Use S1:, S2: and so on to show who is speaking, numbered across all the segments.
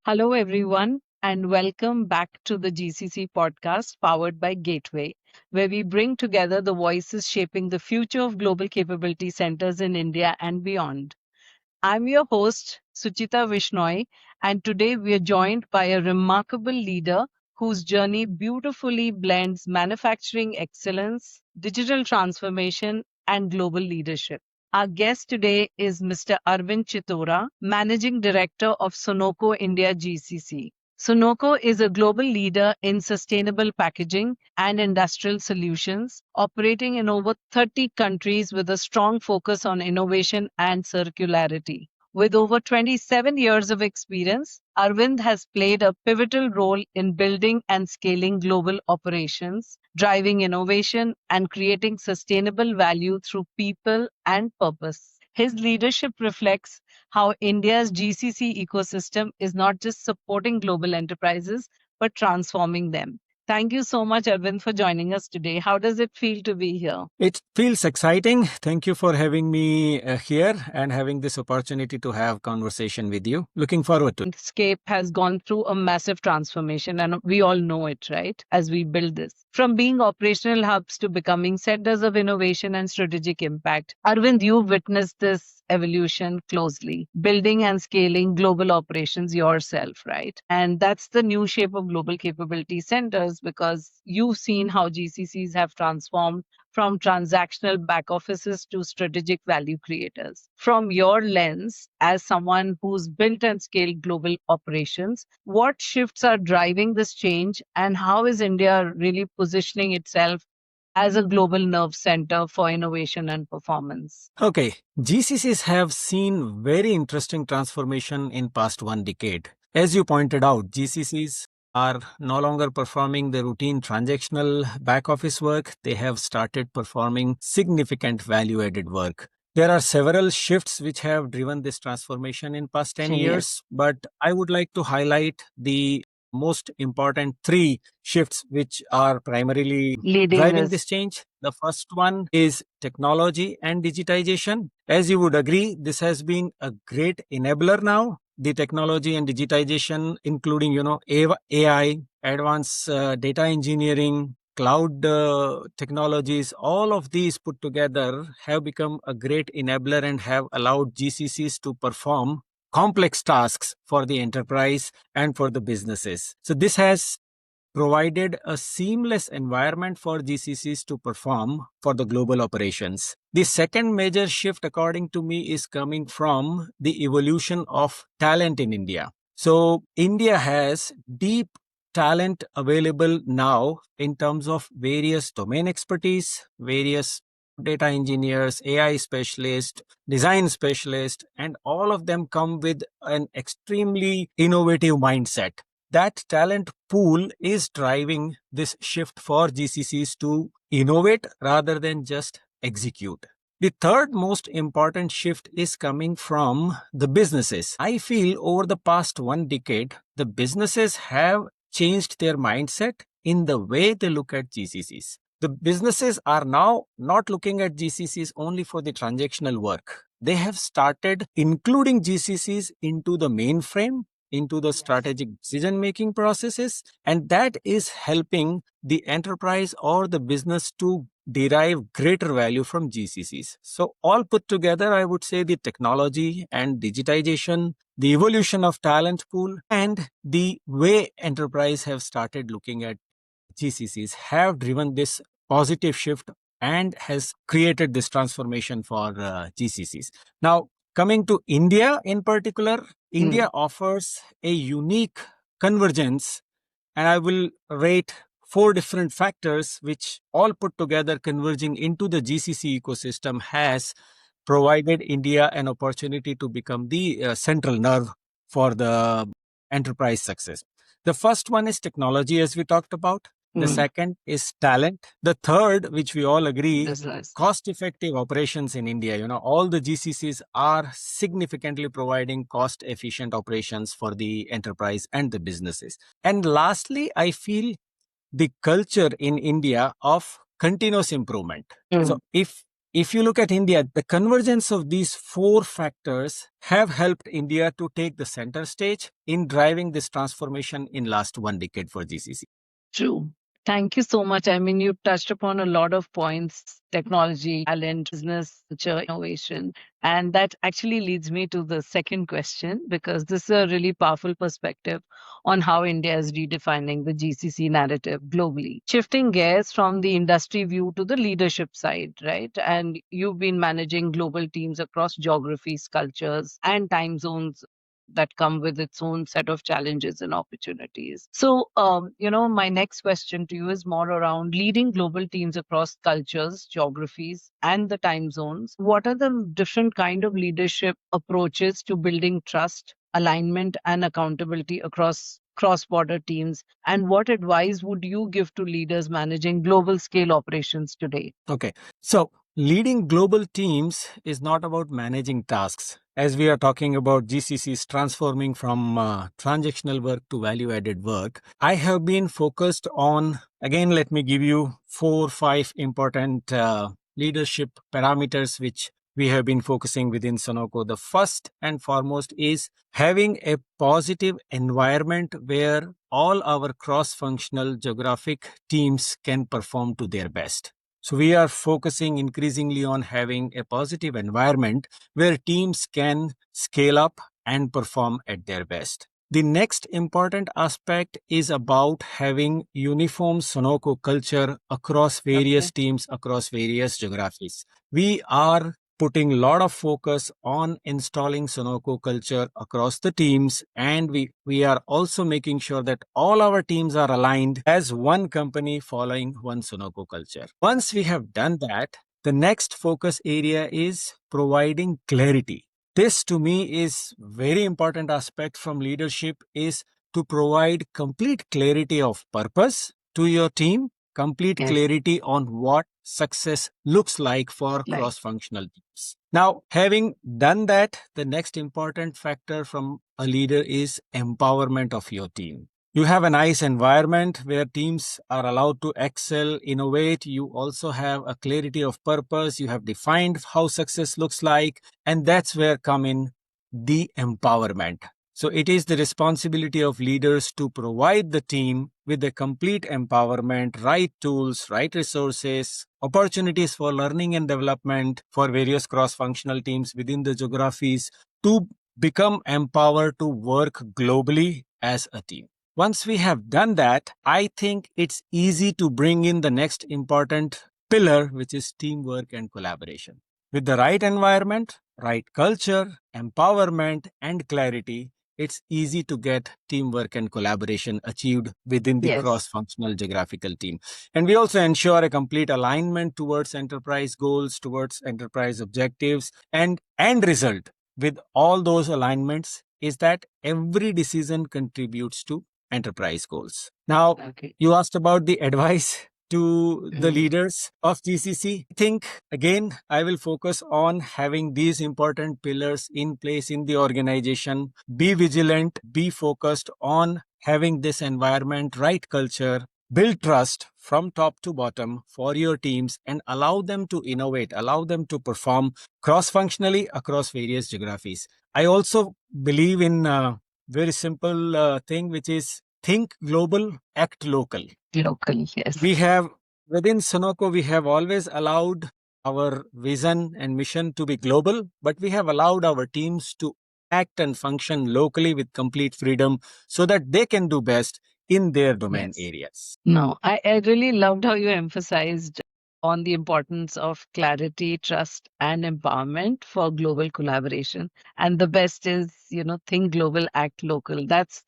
S1: Hello, everyone, and welcome back to the GCC podcast powered by Gateway, where we bring together the voices shaping the future of global capability centers in India and beyond. I'm your host, 𝗁𝗵𝗃𝗂𝗵𝗁, and today we are joined by a remarkable leader whose journey beautifully blends manufacturing excellence, digital transformation, and global leadership. Our guest today is Mr. Arvind Chittora, Managing Director of Sunoco India GCC. Sunoco is a global leader in sustainable packaging and industrial solutions, operating in over 30 countries with a strong focus on innovation and circularity. With over 27 years of experience, Arvind has played a pivotal role in building and scaling global operations, driving innovation, and creating sustainable value through people and purpose. His leadership reflects how India's GCC ecosystem is not just supporting global enterprises, but transforming them. Thank you so much, Arvind, for joining us today. How does it feel to be here?
S2: It feels exciting. Thank you for having me here and having this opportunity to have conversation with you. Looking forward to it.
S1: Landscape has gone through a massive transformation, and we all know it, right? As we build this. From being operational hubs to becoming centers of innovation and strategic impact. Arvind, you've witnessed this evolution closely, building and scaling global operations yourself, right? And that's the new shape of global capability centers because you've seen how GCCs have transformed from transactional back offices to strategic value creators. From your lens, as someone who's built and scaled global operations, what shifts are driving this change and how is India really positioning itself as a global nerve center for innovation and performance?
S2: Okay, GCCs have seen very interesting transformation in past 1 decade. As you pointed out, GCCs are no longer performing the routine transactional back office work. They have started performing significant value-added work. There are several shifts which have driven this transformation in past 10 years, but I would like to highlight the most important 3 shifts which are primarily driving this change. The first one is technology and digitization. As you would agree, this has been a great enabler now. The technology and digitization, including, AI, advanced data engineering, cloud technologies, all of these put together have become a great enabler and have allowed GCCs to perform complex tasks for the enterprise and for the businesses. So this has provided a seamless environment for GCCs to perform for the global operations. The second major shift, according to me, is coming from the evolution of talent in India. So India has deep talent available now in terms of various domain expertise, various data engineers, AI specialists, design specialists, and all of them come with an extremely innovative mindset. That talent pool is driving this shift for GCCs to innovate rather than just execute. The third most important shift is coming from the businesses. I feel over the past 1 decade, the businesses have changed their mindset in the way they look at GCCs. The businesses are now not looking at GCCs only for the transactional work. They have started including GCCs into the mainframe, into the strategic decision-making processes, and that is helping the enterprise or the business to derive greater value from GCCs. So all put together, I would say the technology and digitization, the evolution of talent pool, and the way enterprise have started looking at GCCs have driven this positive shift and has created this transformation for GCCs. Now, coming to India in particular, India offers a unique convergence, and I will rate 4 different factors which all put together converging into the GCC ecosystem has provided India an opportunity to become the central nerve for the enterprise success. The first one is technology, as we talked about. The second is talent. The third, which we all agree, cost-effective operations in India. All the GCCs are significantly providing cost-efficient operations for the enterprise and the businesses. And lastly, I feel the culture in India of continuous improvement. So if if you look at India, the convergence of these four factors have helped India to take the center stage in driving this transformation in last 1 decade for GCC.
S1: True. Thank you so much. I mean, you touched upon a lot of points: technology, talent, business, culture, innovation. And that actually leads me to the second question, because this is a really powerful perspective on how India is redefining the GCC narrative globally. Shifting gears from the industry view to the leadership side, right? And you've been managing global teams across geographies, cultures, and time zones that come with its own set of challenges and opportunities. So, my next question to you is more around leading global teams across cultures, geographies, and the time zones. What are the different kind of leadership approaches to building trust, alignment, and accountability across cross-border teams? And what advice would you give to leaders managing global scale operations today?
S2: Okay, so leading global teams is not about managing tasks. As we are talking about GCCs transforming from transactional work to value-added work, I have been focused on, again, let me give you 4-5 important leadership parameters which we have been focusing within Sonoco. The first and foremost is having a positive environment where all our cross-functional geographic teams can perform to their best. So we are focusing increasingly on having a positive environment where teams can scale up and perform at their best. The next important aspect is about having uniform Sonoco culture across various teams, across various geographies. We are putting a lot of focus on installing Sonoco culture across the teams, and we are also making sure that all our teams are aligned as one company following one Sonoco culture. Once we have done that, the next focus area is providing clarity. This to me is very important aspect from leadership, is to provide complete clarity of purpose to your team, complete clarity on what success looks like for cross-functional teams. Now, having done that, the next important factor from a leader is empowerment of your team. You have a nice environment where teams are allowed to excel, innovate. You also have a clarity of purpose. You have defined how success looks like, and that's where come in the empowerment. So it is the responsibility of leaders to provide the team with a complete empowerment, right tools, right resources, opportunities for learning and development for various cross-functional teams within the geographies to become empowered to work globally as a team. Once we have done that, I think it's easy to bring in the next important pillar, which is teamwork and collaboration. With the right environment, right culture, empowerment, and clarity, it's easy to get teamwork and collaboration achieved within the cross-functional geographical team. And we also ensure a complete alignment towards enterprise goals, towards enterprise objectives, and end result with all those alignments is that every decision contributes to enterprise goals. Now, you asked about the advice to the leaders of GCC. I think, again, I will focus on having these important pillars in place in the organization. Be vigilant, be focused on having this environment, right culture, build trust from top to bottom for your teams, and allow them to innovate, allow them to perform cross-functionally across various geographies. I also believe in very simple thing, which is think global, act local.
S1: Local, yes.
S2: We have, within Sonoco, we have always allowed our vision and mission to be global, but we have allowed our teams to act and function locally with complete freedom so that they can do best in their domain areas.
S1: No, I really loved how you emphasized on the importance of clarity, trust, and empowerment for global collaboration. And the best is, think global, act local. That's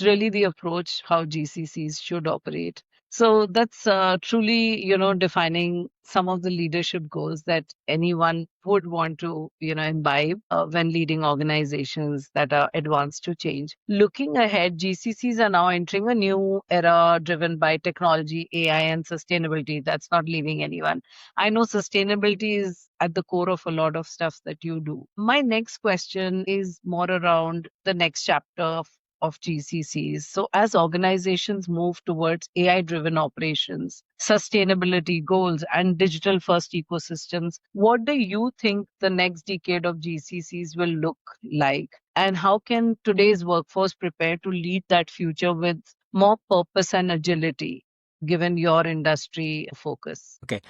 S1: really the approach how GCCs should operate. So that's truly, defining some of the leadership goals that anyone would want to, imbibe when leading organizations that are advanced to change. Looking ahead, GCCs are now entering a new era driven by technology, AI, and sustainability. That's not leaving anyone. I know sustainability is at the core of a lot of stuff that you do. My next question is more around the next chapter of GCCs. So, as organizations move towards AI-driven operations, sustainability goals, and digital-first ecosystems, what do you think the next decade of GCCs will look like? And how can today's workforce prepare to lead that future with more purpose and agility, given your industry focus?
S2: Okay.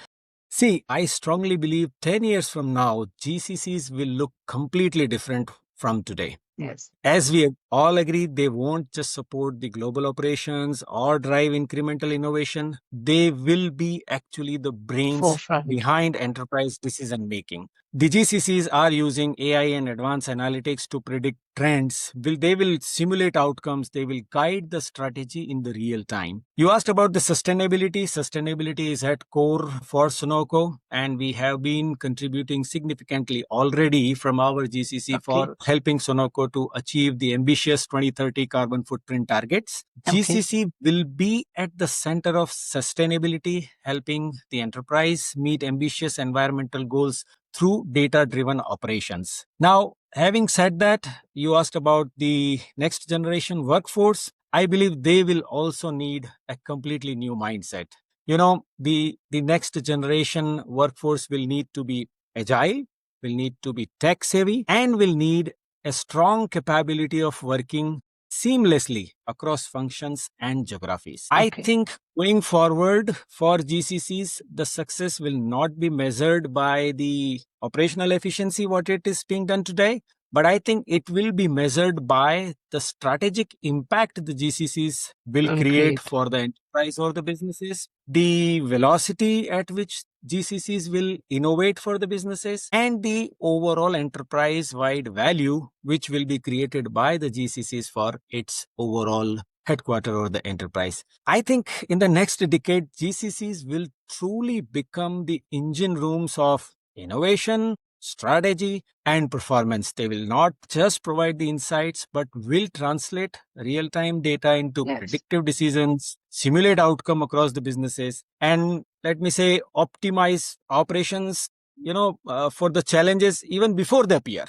S2: See, I strongly believe 10 years from now, GCCs will look completely different from today.
S1: Yes.
S2: As we all agree, they won't just support the global operations or drive incremental innovation. They will be actually the brains
S1: Forefront.
S2: behind enterprise decision making. The GCCs are using AI and advanced analytics to predict trends. They will simulate outcomes. They will guide the strategy in the real time. You asked about the sustainability. Sustainability is at core for Sunoco, and we have been contributing significantly already from our GCC for helping Sunoco to achieve the ambitious 2030 carbon footprint targets. GCC will be at the center of sustainability, helping the enterprise meet ambitious environmental goals through data-driven operations. Now, having said that, you asked about the next generation workforce. I believe they will also need a completely new mindset. You know, the next generation workforce will need to be agile, will need to be tech savvy, and will need a strong capability of working seamlessly across functions and geographies. I think going forward for GCCs, the success will not be measured by the operational efficiency, what it is being done today, but I think it will be measured by the strategic impact the GCCs will create for the enterprise or the businesses, the velocity at which GCCs will innovate for the businesses, and the overall enterprise-wide value which will be created by the GCCs for its overall headquarter or the enterprise. I think in the next decade, GCCs will truly become the engine rooms of innovation, strategy, and performance. They will not just provide the insights, but will translate real-time data into predictive decisions, simulate outcome across the businesses, and let me say, optimize operations, for the challenges even before they appear.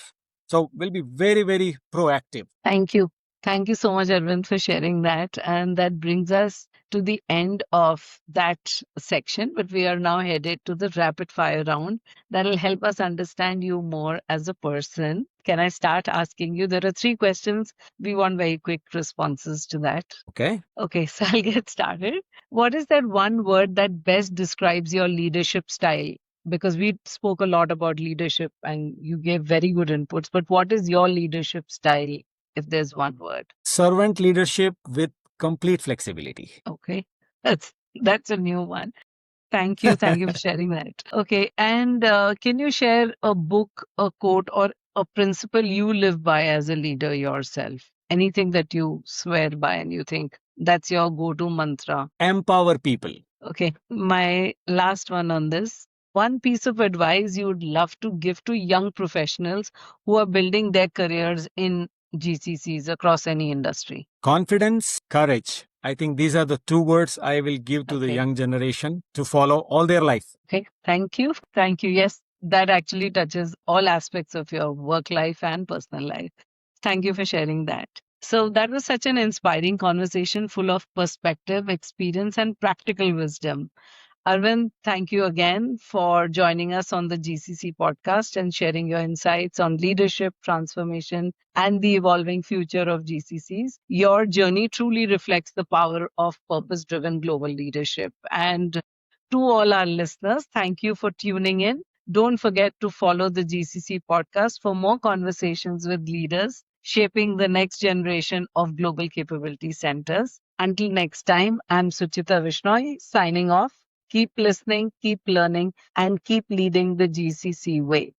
S2: So we'll be very, very proactive.
S1: Thank you. Thank you so much, Arvind, for sharing that. And that brings us to the end of that section, but we are now headed to the rapid fire round that will help us understand you more as a person. Can I start asking you? There are 3 questions. We want very quick responses to that. Okay, so I'll get started. What is that one word that best describes your leadership style? Because we spoke a lot about leadership and you gave very good inputs, but what is your leadership style, if there's one word?
S2: Servant leadership with complete flexibility.
S1: Okay, that's a new one. Thank you for sharing that. Okay, and can you share a book, a quote, or a principle you live by as a leader yourself? Anything that you swear by and you think that's your go-to mantra?
S2: Empower people.
S1: Okay, my last one on this. One piece of advice you would love to give to young professionals who are building their careers in GCCs across any industry?
S2: Confidence, courage. I think these are the 2 words I will give to the young generation to follow all their life.
S1: Okay, thank you. Thank you. Yes, that actually touches all aspects of your work life and personal life. Thank you for sharing that. So that was such an inspiring conversation full of perspective, experience, and practical wisdom. Arvind, thank you again for joining us on the GCC podcast and sharing your insights on leadership, transformation, and the evolving future of GCCs. Your journey truly reflects the power of purpose-driven global leadership. And to all our listeners, thank you for tuning in. Don't forget to follow the GCC podcast for more conversations with leaders shaping the next generation of global capability centers. Until next time, I'm 𝗔𝗍 𝗵𝗃 signing off. Keep listening, keep learning, and keep leading the GCC way.